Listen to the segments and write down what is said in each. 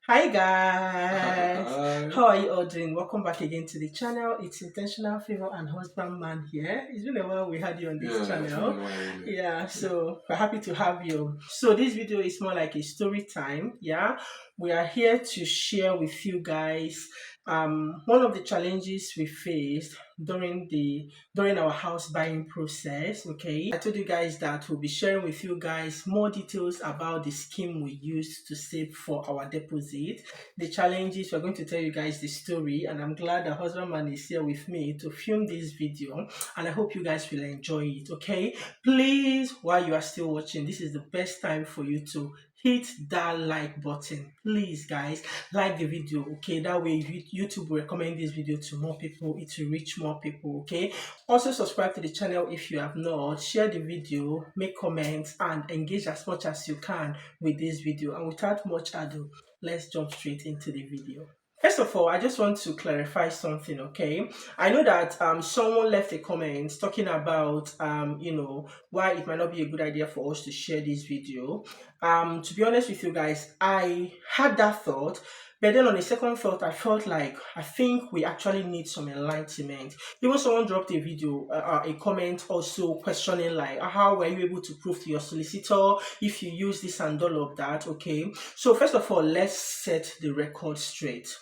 Hi guys, Hi. how are you all doing? Welcome back again to the channel. It's Intentional Favor and Husband Man here. It's been a while we had you on this Yeah, it's been channel. a while, really. Yeah, Yeah. so we're happy to have you. So this video is more like a story time. Yeah, we are here to share with you guys one of the challenges we faced during our house buying process. Okay, I told you guys that we'll be sharing with you guys more details about the scheme we used to save for our deposit, the challenges. We're going to tell you guys the story, and I'm glad the husband man is here with me to film this video, and I hope you guys will enjoy it. Okay, please, while you are still watching, this is the best time for you to hit that like button. Please guys, like the video. Okay, that way YouTube will recommend this video to more people. It will reach more people. Okay, also subscribe to the channel if you have not, share the video, make comments, and engage as much as you can with this video. And without much ado, let's jump straight into the video. First of all, I just want to clarify something, okay? I know that someone left a comment talking about why it might not be a good idea for us to share this video. To be honest with you guys, I had that thought, but then on a second thought, I felt like I think we actually need some enlightenment. Even someone dropped a video, a comment also questioning like, how were you able to prove to your solicitor if you use this and all of that? Okay, so first of all, let's set the record straight.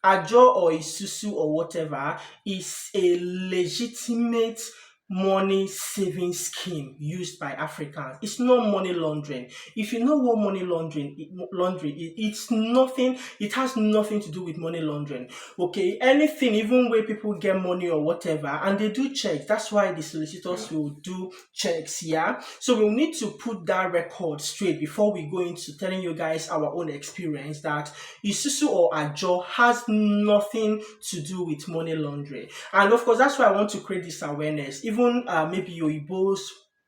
Ajo or Isusu or whatever is a legitimate money saving scheme used by Africans. It's not money laundering. If you know what money laundering is, it's nothing, it has nothing to do with money laundering. Okay, anything, even where people get money or whatever, and they do checks. That's why the Yeah. solicitors will do checks, yeah. So we'll need to put that record straight before we go into telling you guys our own experience that Isusu or Ajo has nothing to do with money laundering. And of course, that's why I want to create this awareness. Even maybe your Igbos,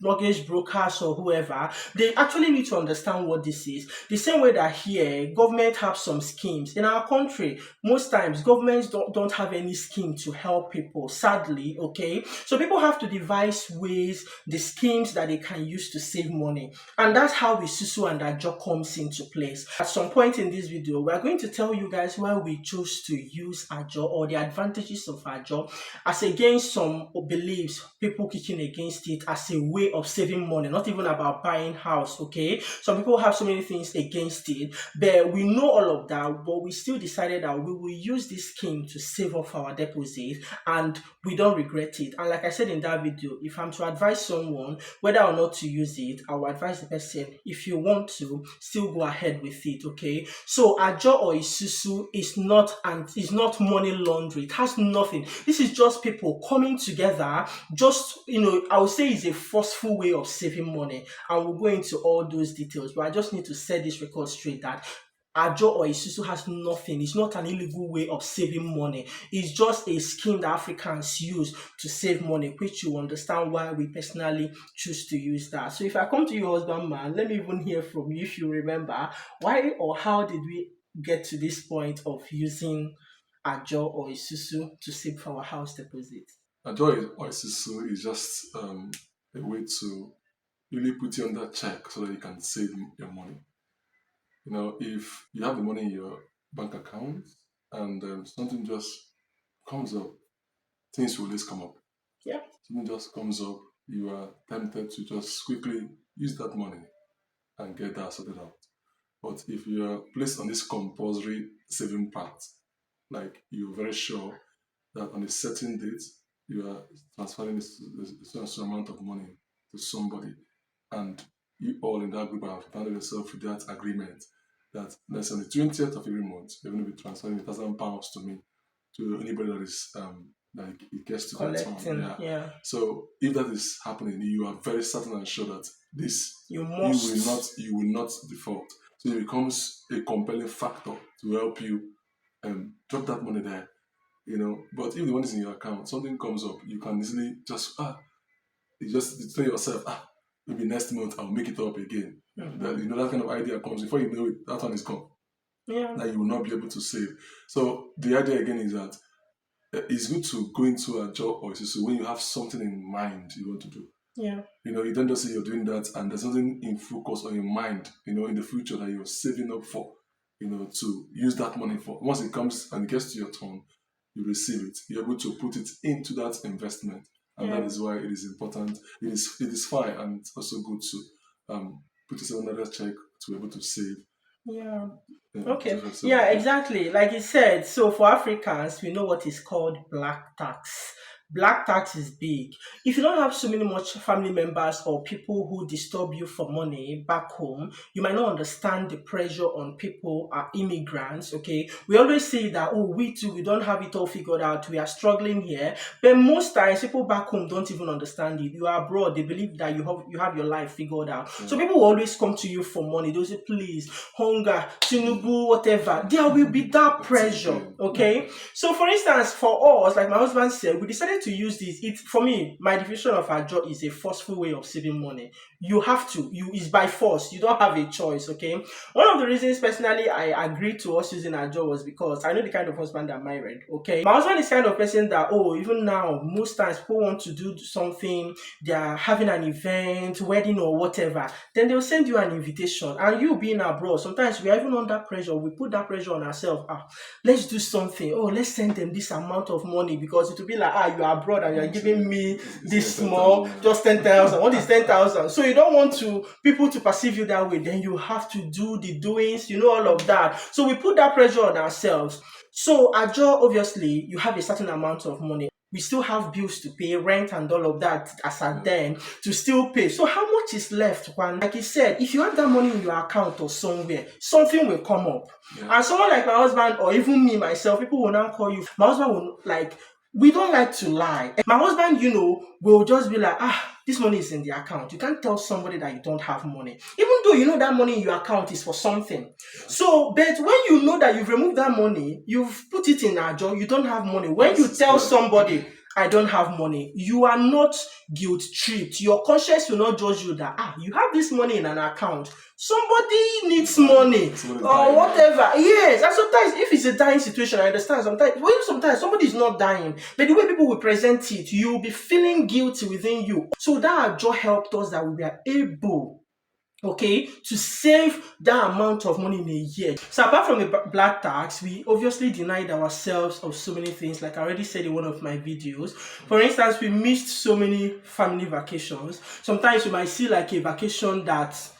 mortgage brokers or whoever, they actually need to understand what this is. The same way that here, government have some schemes. In our country, most times governments don't have any scheme to help people, sadly, okay? So people have to devise ways, the schemes that they can use to save money. And that's how Isusu and Ajo comes into place. At some point in this video, we're going to tell you guys why we chose to use Ajo or the advantages of Ajo as against some beliefs, people kicking against it as a way of saving money, not even about buying house, okay? Some people have so many things against it, but we know all of that, but we still decided that we will use this scheme to save up our deposit and we don't regret it. And like I said in that video, if I'm to advise someone whether or not to use it, I will advise the person, if you want to, still go ahead with it, okay? So Ajo or Isusu is not money laundering. It has nothing. This is just people coming together, just I would say it's a forceful way of saving money. And we'll go into all those details, but I just need to set this record straight that Ajo or Isusu has nothing. It's not an illegal way of saving money. It's just a scheme that Africans use to save money, which you understand why we personally choose to use that. So if I come to you, husband man, let me even hear from you if you remember why or how did we get to this point of using Ajo or Isusu to save for our house deposit? A joy Isusu is just a way to really put you under check so that you can save your money. If you have the money in your bank account and something just comes up, things will always come up. Yeah. Something just comes up, you are tempted to just quickly use that money and get that sorted out. But if you are placed on this compulsory saving path, like you're very sure that on a certain date you are transferring a certain amount of money to somebody, and you all in that group have found yourself with that agreement that let's say on the 20th of every month you're going to be transferring £1,000 to me, to anybody that is like it gets to that one. Collecting, Yeah. yeah. So if that is happening, you are very certain and sure that this You you must. will not default. So it becomes a compelling factor to help you drop that money there. But if the money is in your account, something comes up, you can easily you just tell yourself, maybe next month I'll make it up again. That that kind of idea comes before you know it, that one is gone. Yeah. That you will not be able to save. So the idea again is that it's good to go into a job or so when you have something in mind you want to do. Yeah. You don't just say you're doing that and there's something in focus on your mind, in the future that you're saving up for. to use that money for. Once it comes and it gets to your turn, you receive it. You're able to put it into that investment, and that Yeah. is why it is important. It is fine, and it's also good to put yourself another check to be able to save. Yeah. To Okay. yourself. Yeah, Yeah. exactly. Like you said, so for Africans, we know what is called black tax. Black tax is big. If you don't have so many much family members or people who disturb you for money back home, you might not understand the pressure on people, immigrants. Okay. We always say that, oh, we too, we don't have it all figured out. We are struggling here. But most times people back home don't even understand it. You are abroad, they believe that you have your life figured out. So Yeah. people will always come to you for money. They'll say, please, hunger, Mm. Tinubu, whatever. There will be that That's the pressure. pain. Okay. So for instance, for us, like my husband said, we decided to use this. It for me, my definition of a job is a forceful way of saving money. You have to, it's by force. You don't have a choice. Okay. One of the reasons personally I agreed to us using a job was because I know the kind of husband I married. Okay. My husband is kind of person that, oh, even now, most times people want to do something, they are having an event, wedding or whatever, then they'll send you an invitation. And you being abroad, sometimes we are even under pressure. We put that pressure on ourselves. Let's do something. Oh, let's send them this amount of money because it will be like, you are abroad and you are So giving me it's this like small, 10,000 just 10,000. What is 10,000? So you don't want to people to perceive you that way. Then you have to do the doings, all of that. So we put that pressure on ourselves. So at job, obviously, you have a certain amount of money. We still have bills to pay, rent and all of that as at Yeah. then to still pay. So how much is left? One, like you said, if you have that money in your account or somewhere, something will come up. Yeah. And someone like my husband or even me myself, people will now call you. My husband will like, we don't like to lie. My husband, will just be like, this money is in the account. You can't tell somebody that you don't have money, even though you know that money in your account is for something. So, but when you know that you've removed that money, you've put it in a jar, you don't have money. When you Yes, it's tell correct. somebody, I don't have money, you are not guilt tripped. Your conscience will not judge you that you have this money in an account. Somebody needs money Someone is or dying now. whatever. Yes, and sometimes if it's a dying situation, I understand. Sometimes somebody is not dying, but the way people will present it, you'll be feeling guilty within you. So that joy helped us that we were able, okay, to save that amount of money in a year. So apart from the black tax, we obviously denied ourselves of so many things, like I already said in one of my videos. For instance, we missed so many family vacations. Sometimes you might see like a vacation that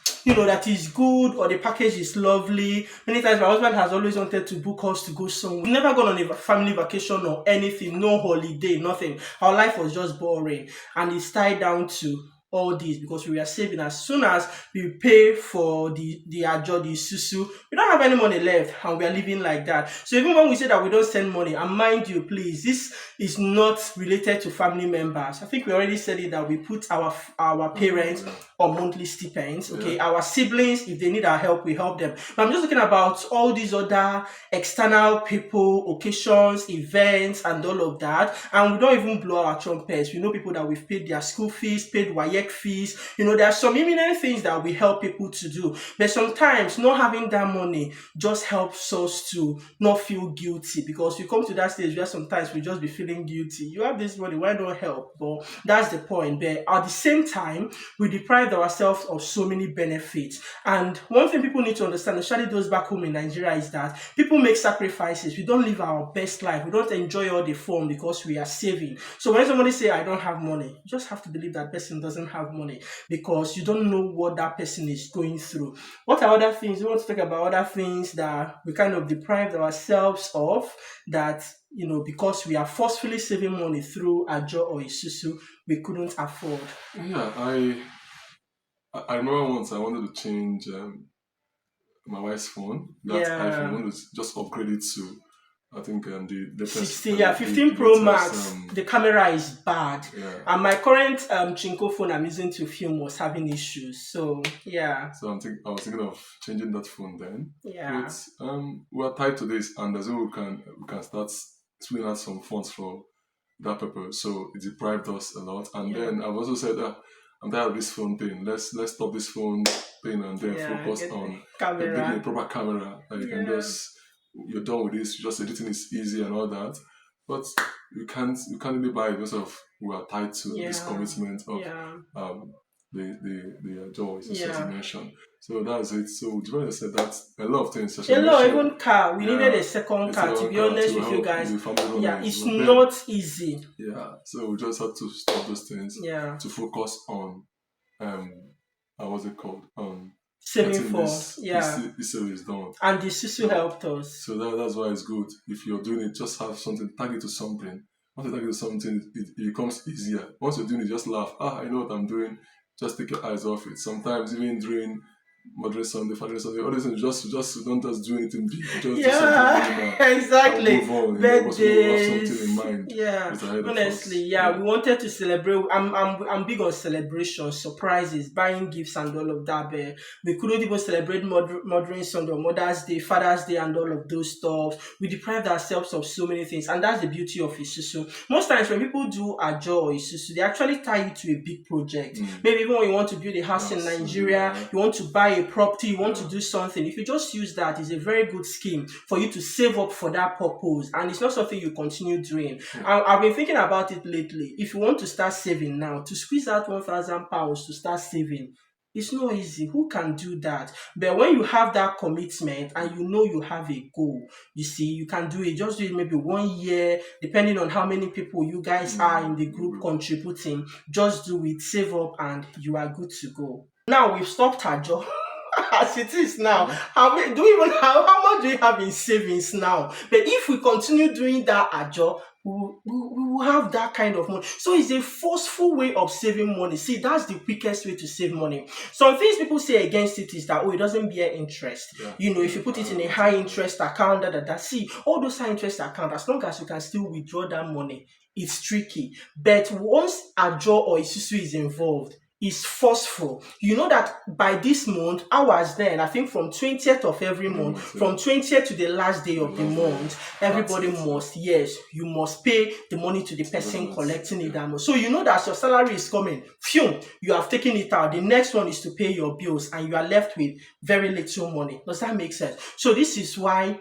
is good or the package is lovely. Many times my husband has always wanted to book us to go somewhere. We've never gone on a family vacation or anything, no holiday, nothing. Our life was just boring, and it's tied down to all this because we are saving. As soon as we pay for the ajo, the Isusu, we don't have any money left and we are living like that. So even when we say that we don't send money, and mind you, please, this is not related to family members. I think we already said it that we put our parents Yeah. on monthly stipends. Okay, Yeah. our siblings, if they need our help, we help them. But I'm just looking about all these other external people, occasions, events, and all of that. And we don't even blow our trumpets. We know people that we've paid their school fees, paid WAEC fees. There are some imminent things that we help people to do. But sometimes not having that money just helps us to not feel guilty, because we come to that stage where sometimes we just be feeling guilty. You have this money, why not help? But that's the point. But at the same time, we deprived ourselves of so many benefits. And one thing people need to understand, especially those back home in Nigeria, is that people make sacrifices. We don't live our best life. We don't enjoy all the fun because we are saving. So when somebody say I don't have money, you just have to believe that person doesn't have money, because you don't know what that person is going through. What are other things? We want to talk about other things that we kind of deprived ourselves of, that because we are forcefully saving money through Ajo or Isusu, we couldn't afford. Yeah. I remember once I wanted to change my wife's phone. That iPhone, I Yeah. wanted to just upgrade it to, I think, the latest, 16, yeah, the 15 Pro latest. Max. The camera is bad. Yeah. And my current Chinko phone I'm using to film was having issues. So, yeah. So I was thinking of changing that phone then. But Yeah. we are tied to this, and as well we can start spilling out some funds for that purpose. So it deprived us a lot. And Yeah. then I've also said that I'm tired of this phone thing. Let's stop this phone thing and then Yeah. focus Get the on getting a camera. proper camera that you can Yeah. just, you're done with this. Just editing is easy and all that. But we can't really buy it because of we are tied to this Yeah. commitment of Yeah. um, the joys, as you Yeah. mentioned. So that's it. So the said that a lot of things, as you A lot, mentioned, even car. We needed a yeah, second a car, to second be car honest to with you help guys. the family Yeah, run it. it's But then, not easy. yeah, so we just had to stop those things Yeah. to focus on what's it called? Saving Getting for, yeah. this series done. And the Sisu So helped us. that's why it's good. If you're doing it, just have something, target to something. Once you target to something, it becomes easier. Once you're doing it, just laugh. I know what I'm doing. Just take your eyes off it. Sometimes even during Moderate Sunday, Father Sunday, all these things, just don't just do anything big. Just do something Yeah, minimal and exactly. move on. But we have something in Birthdays. mind Yeah, that's ahead of honestly, us. yeah, Yeah. we wanted to celebrate. I'm big on celebrations, surprises, buying gifts, and all of that. But we couldn't even celebrate Mothering Sunday, or Mother's Day, Father's Day, and all of those stuff. We deprived ourselves of so many things, and that's the beauty of Isusu. Most times, when people do Ajo or Isusu, they actually tie it to a big project. Maybe even when you want to build a house in Yes, Nigeria, yeah, you want to buy a property, you want to yeah. do something. If you just use that, it's a very good scheme for you to save up for that purpose, and it's not something you continue doing. Yeah. I've been thinking about it lately. If you want to start saving now, to squeeze out £1,000 to start saving, it's not easy. Who can do that? But when you have that commitment and you know you have a goal, you see, you can do it. Just do it maybe 1 year, depending on how many people you guys are in the group contributing. Just do it, save up, and you are good to go. Now we've stopped our job. As it is now, Yeah. do we even have, how much do we have in savings now? But if we continue doing that ajo, we will have that kind of money. So it's a forceful way of saving money. See, that's the quickest way to save money. Some things people say against it is that, oh, it doesn't bear interest. Yeah. If you put it in a high interest account, see, all those high interest accounts, as long as you can still withdraw that money, it's tricky. But once ajo or isusu is involved, is forceful. You know that by this month, hours then, I think from 20th of every month, from 20th to the last day of the month, everybody must, yes, you must pay the money to the person collecting it that month. So you know that your salary is coming, phew, you have taken it out. The next one is to pay your bills, and you are left with very little money. Does that make sense? So this is why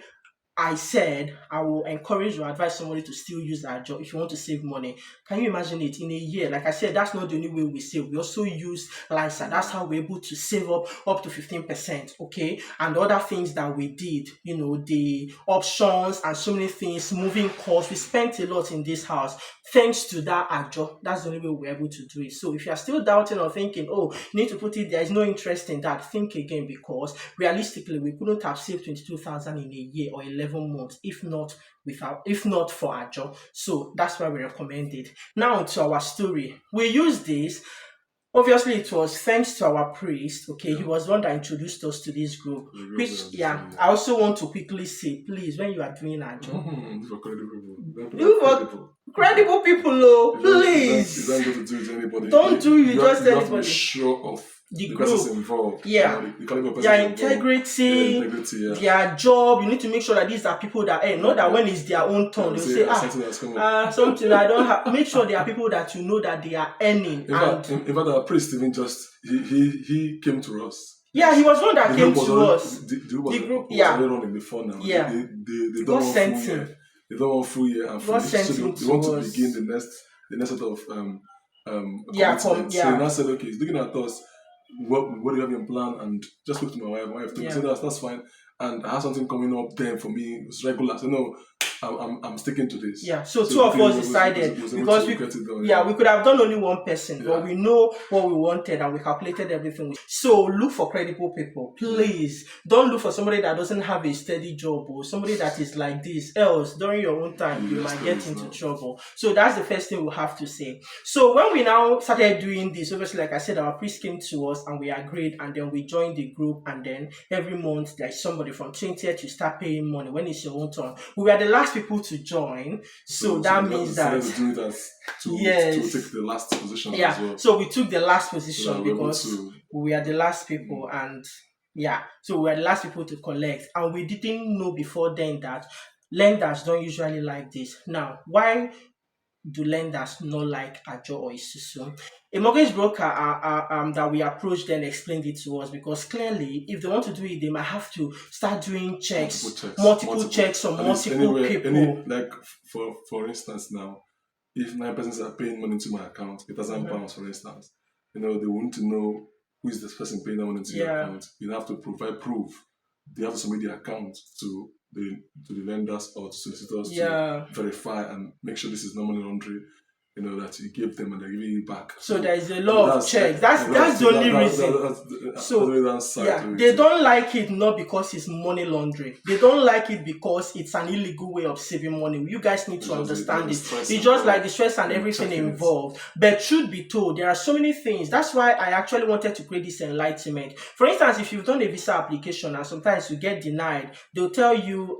I said I will encourage or advise somebody to still use that job if you want to save money. Can you imagine it in a year? Like I said, that's not the only way we save. We also use LISA. That's how we're able to save up to 15%. Okay. And other things that we did, the options and so many things, moving costs. We spent a lot in this house. Thanks to that job, that's the only way we're able to do it. So if you're still doubting or thinking, oh, you need to put it, there is no interest in that, think again, because realistically, we couldn't have saved 22,000 in a year or 11 months if not for our job. So that's why we recommend it. Now to our story. We use this. Obviously, it was thanks to our priest. Okay, he was the one that introduced us to this group. Which, I also want to quickly say, please, when you are doing our job, For credible people. do for credible people, oh, please. You don't go to do it to anybody. Don't do it just you have to be anybody. sure of The persons group, involved. yeah, The caliber of persons their involved. integrity, Their integrity, yeah. their job. You need to make sure that these are people that, not that when it's their own turn, they'll say, something I don't have. Make sure they are people that you know that they are earning. In fact, our priest even just he came to us. Yeah, he was one that came to us. The group was yeah, already running before now. Yeah, they don't want full year. They don't want full year and full. So they want to begin the next set of commitment. So he now said, okay, he's looking at us. What do you have in plan? And just spoke to my wife. My wife told me, so that's fine. And I have something coming up then for me. It's regular. So no, I'm sticking to this. Yeah. So two of us decided because we could have done only one person, but we know what we wanted and we calculated everything. So look for credible people, please. Don't look for somebody that doesn't have a steady job or somebody that is like this. Else, during your own time, you might get into trouble. So that's the first thing we have to say. So when we now started doing this, obviously, like I said, our priest came to us and we agreed, and then we joined the group, and then every month there's somebody from 20th to start paying money when it's your own turn. We were the last people to join, so that means that to take the last position as well. So we took the last position because we were the last people, and so we were the last people to collect, and we didn't know before then that lenders don't usually like this. Now, why do lenders not like Ajo or Isusu? A mortgage broker that we approached then explained it to us, because clearly, if they want to do it, they might have to start doing multiple checks on multiple people. Like for instance, now, if 9 persons are paying money to my account, £1,000 for instance, They want to know who is this person paying that money to your Yeah. account. You have to provide proof. They have to submit the account to the lenders or to solicitors to Yeah. verify and make sure this is not money laundering. That you give them and they're giving you back. So there is a So lot of that's checks. That's the only reason. that's So the downside yeah, to it. they don't like it not because it's money laundering. They don't like it because it's an illegal way of saving money. You guys need It's to just understand the it. stress It's just like involved the stress and in everything checking it. involved. But truth be told, there are so many things. That's why I actually wanted to create this enlightenment. For instance, if you've done a visa application and sometimes you get denied, they'll tell you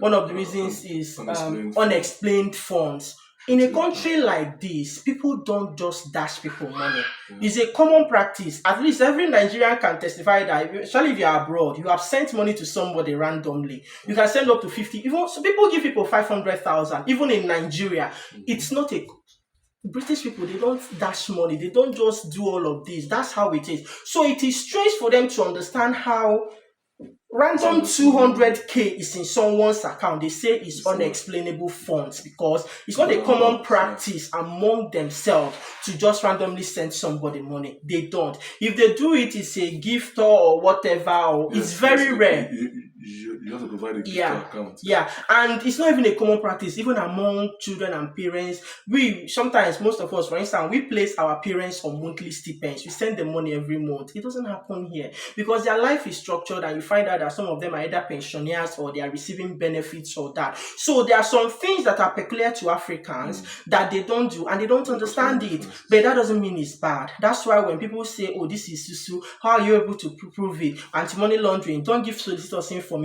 one of the reasons is Unexplained fund unexplained funds. In a to your account. country like this, people don't just dash people money. Yeah. It's a common practice. At least every Nigerian can testify that, especially if you're abroad, you have sent money to somebody randomly. You can send up to 50. Even so, people give people 500,000. Even in Nigeria, it's not a British people, they don't dash money. They don't just do all of this. That's how it is. So it is strange for them to understand how random Someone to know 200k is in someone's account. They say it's so much. unexplainable funds because it's not a Another common bank, yeah. practice among themselves to just randomly send somebody money. They don't. If they do it, it's a gift or whatever, or it's Yes, very rare. you have to provide a gift Yeah, account. yeah, and it's not even a common practice, even among children and parents. We sometimes, most of us, for instance, we place our parents on monthly stipends. We send them money every month. It doesn't happen here because their life is structured, and you find out that some of them are either pensioners or they are receiving benefits or that. So there are some things that are peculiar to Africans that they don't do, and they don't understand it. But that doesn't mean it's bad. That's why when people say, "Oh, this is Isusu," how are you able to prove it? Anti-money laundering. Don't give solicitors information.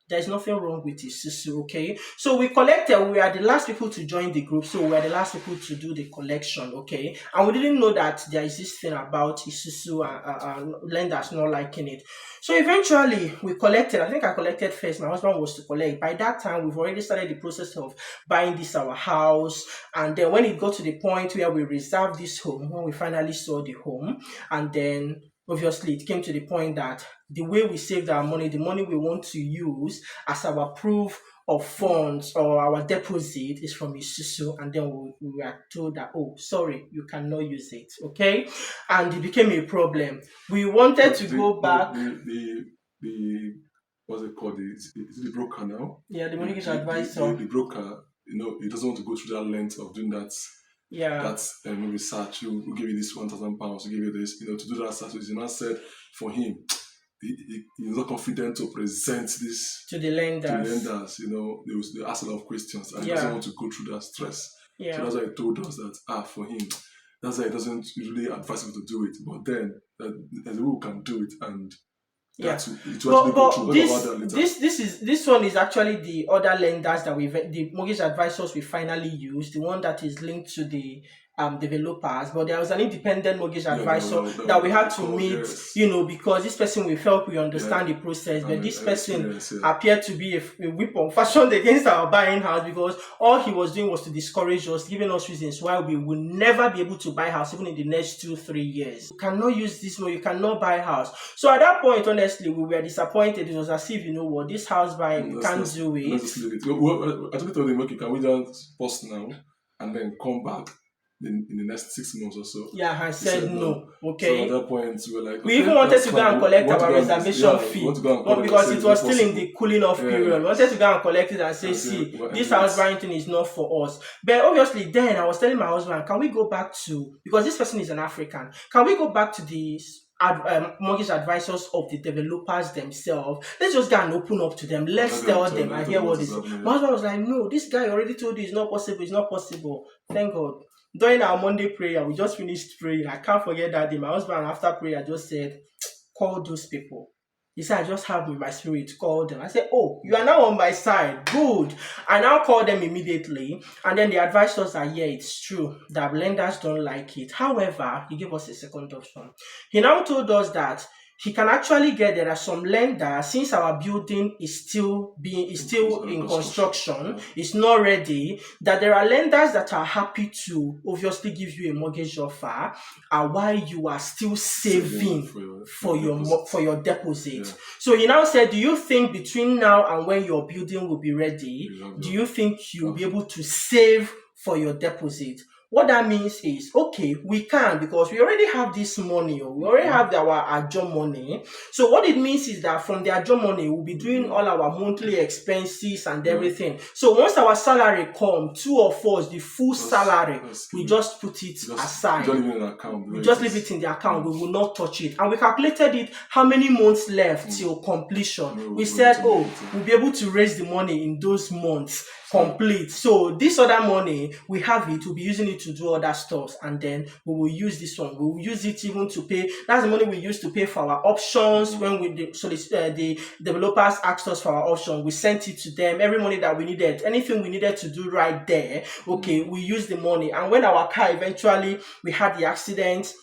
There's nothing wrong with Isusu, okay? So we collected, we are the last people to join the group, so we are the last people to do the collection, okay? And we didn't know that there is this thing about Isusu and lenders not liking it. So eventually we collected. I think I collected first. My husband was to collect. By that time, we've already started the process of buying this our house. And then when it got to the point where we reserved this home, when we finally saw the home, and then obviously it came to the point that the way we saved our money, the money we want to use as our proof of funds or our deposit is from Isusu, and then we were told that, oh, sorry, you cannot use it, okay? And it became a problem. We wanted But to go back. the what's it called? Is it the broker now? Yeah, the mortgage The advisor. broker, he doesn't want to go through that length of doing that Yeah, that research. Who give you this £1,000? Who give you this? To do that research. He now said for him, he's not confident to present this to the to lenders. lenders. They ask a lot of questions and he doesn't Yeah, want to go through that stress. So yeah. that's why he told us that for him, that's why he doesn't really advise people to do it. But then there's a way we can do it, and Yeah, it will actually go through. but We'll talk about that later. this one is actually the other lenders that the mortgage advisors we finally use, the one that is linked to the developers. But there was an independent mortgage Yeah, advisor that we had to meet, yes. because this person we felt we understand the process, but And this person experience, yeah. appeared to be a weapon fashioned against our buying house, because all he was doing was to discourage us, giving us reasons why we will never be able to buy house even in the next 2-3 years. You cannot use this money, you cannot buy house. So at that point, honestly, we were disappointed. It was as if, this house buying, we can't do it. Let's just leave it. Well, I actually told him, okay, can we just pause now and then come back in the next 6 months or so? Yeah, I He said no. So Okay. at that point, we were like, We okay, even wanted that's to go fine. and collect We want to our go and- reservation yeah, we fee, want to go and not collect because it it was if still in possible. the cooling off period. We Yes. wanted to go and collect it and say, And see, well, this and house it's- buying thing is not for us. But obviously, then I was telling my husband, can we go back to, because this person is an African, can we go back to the mortgage advisors of the developers themselves? Let's just go and open up to them. Let's tell them and hear what they say. My husband was like, no, this guy already told you it's not possible. It's not possible. Thank God. During our Monday prayer, we just finished praying. I can't forget that day. My husband, after prayer, just said, call those people. He said, I just have in my spirit, call them. I said, oh, you are now on my side. Good. I now called them immediately. And then they advised us that, yeah, it's true that lenders don't like it. However, he gave us a second option. He now told us that he can actually there are some lenders, since our building is still in construction, it's not ready, that there are lenders that are happy to obviously give you a mortgage offer, and while you are still saving for your deposit. Yeah. So he now said, do you think between now and when your building will be ready, do you think you'll be able to save for your deposit? What that means is, okay, we can, because we already have this money, or we already have our ajo money. So what it means is that from the ajo money, we'll be doing all our monthly expenses and Yeah. everything. So once our salary come, two of us, the full salary, we Just just put it just aside. leave it in an account We where it just leave is. it in the account. We will not touch it. And we calculated it how many months left till completion. No, We we'll be able said, to oh, make it. we'll be able to raise the money in those months So complete. So this other money, we have it, we'll be using it to do other stuff, and then we will use this one. We will use it even to pay. That's the money we use to pay for our options. When the developers asked us for our option, we sent it to them. Every money that we needed, anything we needed to do right there, okay, we used the money. And when our car eventually, we had the accident,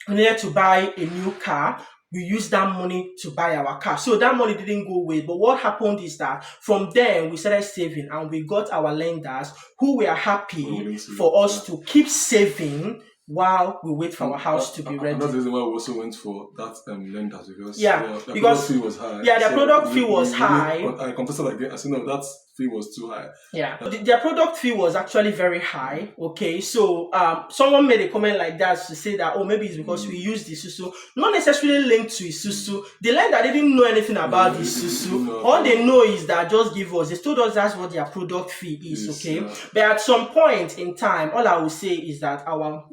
we needed to buy a new car, we used that money to buy our car. So that money didn't go away. But what happened is that from then we started saving, and we got our lenders who were happy willing to, for us to keep saving while we wait for our and house to be and that's ready. the reason why we also went for that lenders, because Yeah, the product because fee was high. yeah, their So product fee was high. I contested again. I said no, that fee was too high. Yeah, their product fee was actually very high. Okay, so someone made a comment like that to say that, oh, maybe it's because we used Isusu, not necessarily linked to Isusu. The lender didn't know anything about Yeah, Isusu. All they know is that just give us. They told us that's what their product fee is. Yes, Okay, yeah. but at some point in time, all I will say is that our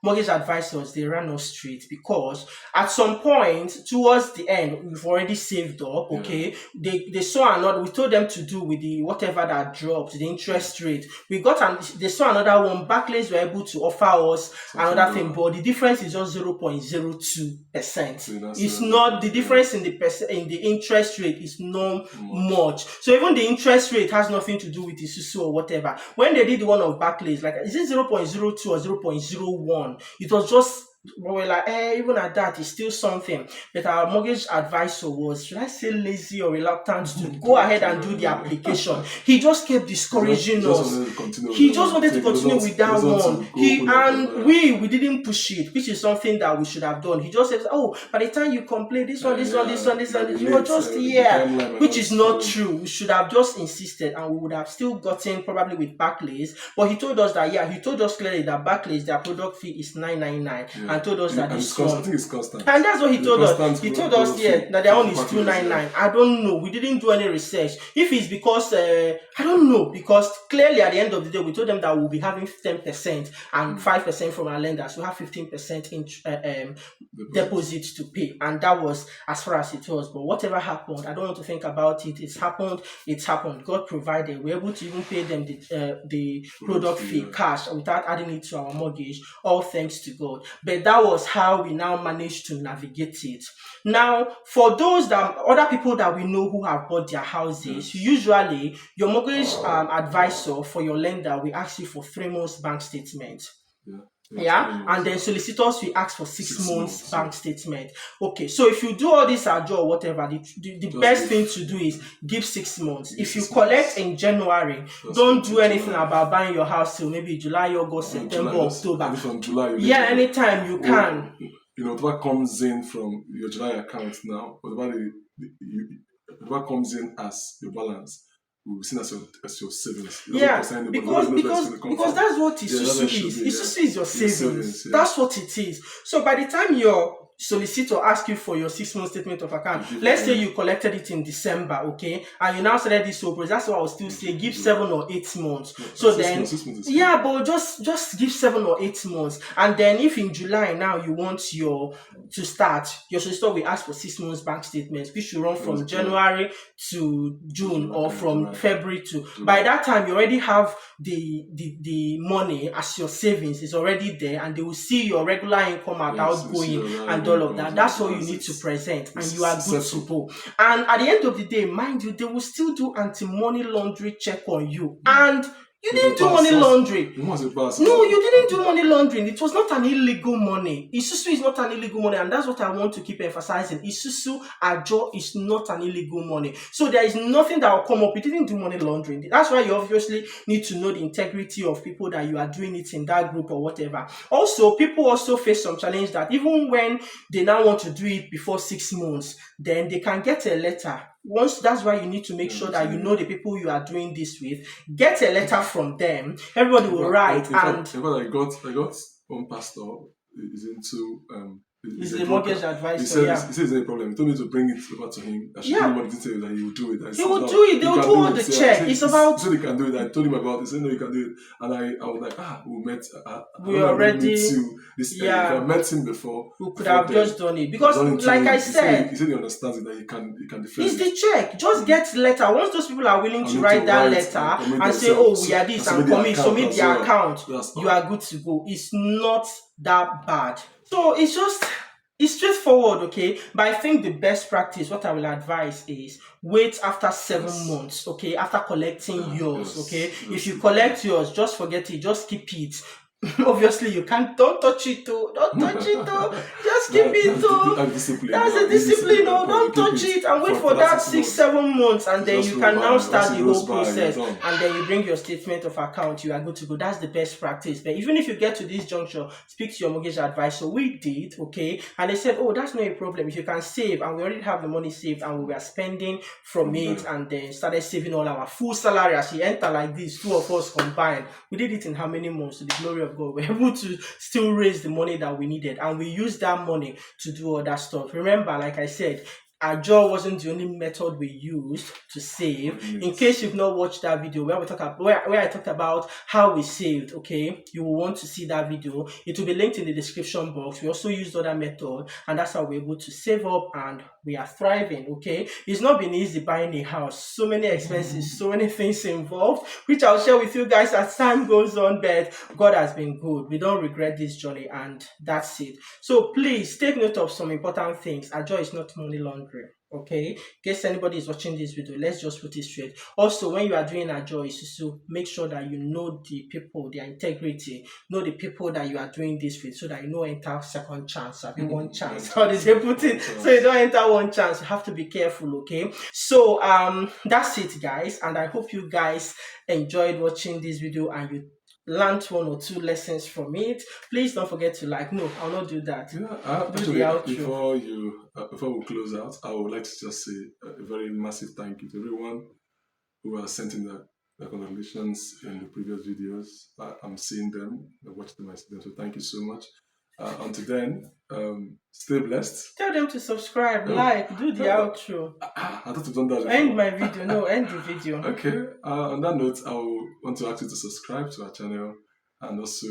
mortgage advisors, they ran us straight, because at some point towards the end, we've already saved up. Okay, they saw another, we told them to do with the whatever that dropped the interest rate. We got they saw another one. Barclays were able to offer us another thing, but the difference is just 0.02%. So It's not the difference in the interest rate is not much. So even the interest rate has nothing to do with the Isusu or whatever. When they did the one of Barclays, like, is it 0.02 or 0.01? It was just, we were like, even at that, it's still something. But our mortgage advisor was, should I say, lazy or reluctant to go ahead and do the application. He just kept discouraging us. He just wanted to continue with that one. We didn't push it, which is something that we should have done. He just said, oh, by the time you complete this one, you were just which is not true. We should have just insisted, and we would have still gotten probably with Barclays. But he told us that, he told us clearly that Barclays, their product fee is 999, and told us that this one, I think it's constant. and that's what he told us. He told us, that their own is 299. I don't know. We didn't do any research. If it's because I don't know, because clearly at the end of the day, we told them that we'll be having 10% and 5% from our lenders. We have 15% in deposit to pay, and that was as far as it was. But whatever happened, I don't want to think about it. It's happened. It's happened. God provided. We're able to even pay them the product fee cash without adding it to our mortgage. All thanks to God. But that was how we now managed to navigate it. Now, for those other people that we know who have bought their houses, usually your mortgage advisor for your lender will ask you for 3 months bank statement. And then solicitors will ask for 6 months bank statement. Okay, so if you do all this ajo or whatever, the best thing to do is give 6 months. If you collect in January, don't do anything about buying your house till maybe July, August, September, October. From July, anytime you can. Whatever comes in from your July account now, whatever comes in as your balance, will be seen as your savings. Because that's what Isusu is. Isusu is your savings. That's what it is. So by the time your solicitor asks you for your 6 month statement of account, let's say you collected it in December, okay, and you now started this whole process, that's what I will still say, give 7 or 8 months. So then, but just give 7 or 8 months. And then if in July now you want to start, your solicitor will ask for 6 months bank statements, which should run from January to June, or from February to, by that time you already have the money as your savings is already there, and they will see your regular income and outgoing and all of that. That's all you need to present, and you are good to go. And at the end of the day, mind you, they will still do anti-money laundering check on you, and you didn't do money laundering. No, you didn't do money laundering. It was not an illegal money. Isusu is not an illegal money, and that's what I want to keep emphasizing. Isusu ajo is not an illegal money. So there is nothing that will come up. You didn't do money laundering. That's why you obviously need to know the integrity of people that you are doing it in that group or whatever. Also, people also face some challenge that even when they now want to do it before 6 months, then they can get a letter once that's why you need to make Yeah, sure I'm that you saying, know the people you are doing this with. Get a letter from them. Everybody will write, and I got one pastor is into is is a the mortgage broker. Advisor. Yeah, He says there's a problem. He told me to bring it over to him. I should give him yeah. more details that he will do it. I He said, will no, do it. They you will can do do all it. the Yeah, check. It's about he said he can do it. I told him about it. He said no, you can do it. And I was like, we met. I we don't know, I didn't meet already. you this early. If I Yeah, met him before we could before have then, just done it I've because, done it to like I him. said, He said he understands it that he can it's defend it. the check. Just Mm. get letter. Once those people are willing I to need to write that write and letter commit and say, themselves. "Oh, we are And this," and submit the commit, account submit as their well. account, That's you all. are good to go. It's not that bad. So it's straightforward, okay? But I think the best practice, what I will advise is wait after 7 months, Yes. okay? After collecting yours, okay? Yes. If Yes. you collect yours, just forget it, just keep it. Obviously, you can't, don't touch it, oh, don't touch it, oh, just keep it, oh. That's discipline. That's No, a this discipline, discipline. oh, don't Keep touch it it and wait for for that that six six, months. 7 months, and It then just you roll can now by. Once start it the rolls whole by, you're process, done. and then you bring your statement of account, you are good to go. That's the best practice. But even if you get to this juncture, speak to your mortgage advisor. We did, okay, and they said, oh, that's not a problem. If you can save, and we already have the money saved, and we were spending from From it, there. and then started saving all our full salary as we enter like this, two of us combined. We did it in how many months? To the glory of God, we're able to still raise the money that we needed, and we used that money to do other stuff. Remember, like I said, Ajo wasn't the only method we used to save. In case you've not watched that video where I talked about how we saved, okay, you will want to see that video. It will be linked in the description box. We also used other method, and that's how we're able to save up, and we are thriving, okay? It's not been easy buying a house. So many expenses, so many things involved, which I'll share with you guys as time goes on, but God has been good. We don't regret this journey, and that's it. So please take note of some important things. Ajo is not money laundering. Okay, in case anybody is watching this video, let's just put it straight. Also, when you are doing Ajo Isusu, make sure that you know the people, their integrity, know the people that you are doing this with, so that you don't enter second chance, I mean one chance. How did they put it? So you don't enter one chance. You have to be careful, okay? So that's it, guys, and I hope you guys enjoyed watching this video and you learned one or two lessons from it. Please don't forget to like. No, I'll not do that. Yeah, Do the actually, outro. before we close out, I would like to just say a very massive thank you to everyone who has sent in the congratulations in the previous videos. I'm seeing them, I watch them, I see them. So thank you so much. Until then, stay blessed. Tell them to subscribe, Oh, like, do the outro. I thought you've done that End before. my video. No, end the video. Okay. On that note, I want to ask you to subscribe to our channel, and also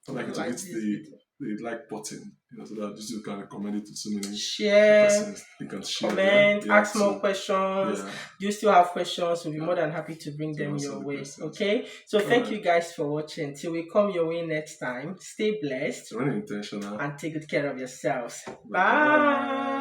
I'd like you to Like hit this video. the like button, so that this you can recommend it to so many Share, persons. You can share, comment, yeah, ask more to questions. yeah, Do you still have questions? We'll be more than happy to bring to them answer your the way. questions. Okay? So All thank right. you guys for watching. Till we come your way next time, stay blessed Remain intentional. and take good care of yourselves. Bye. Bye.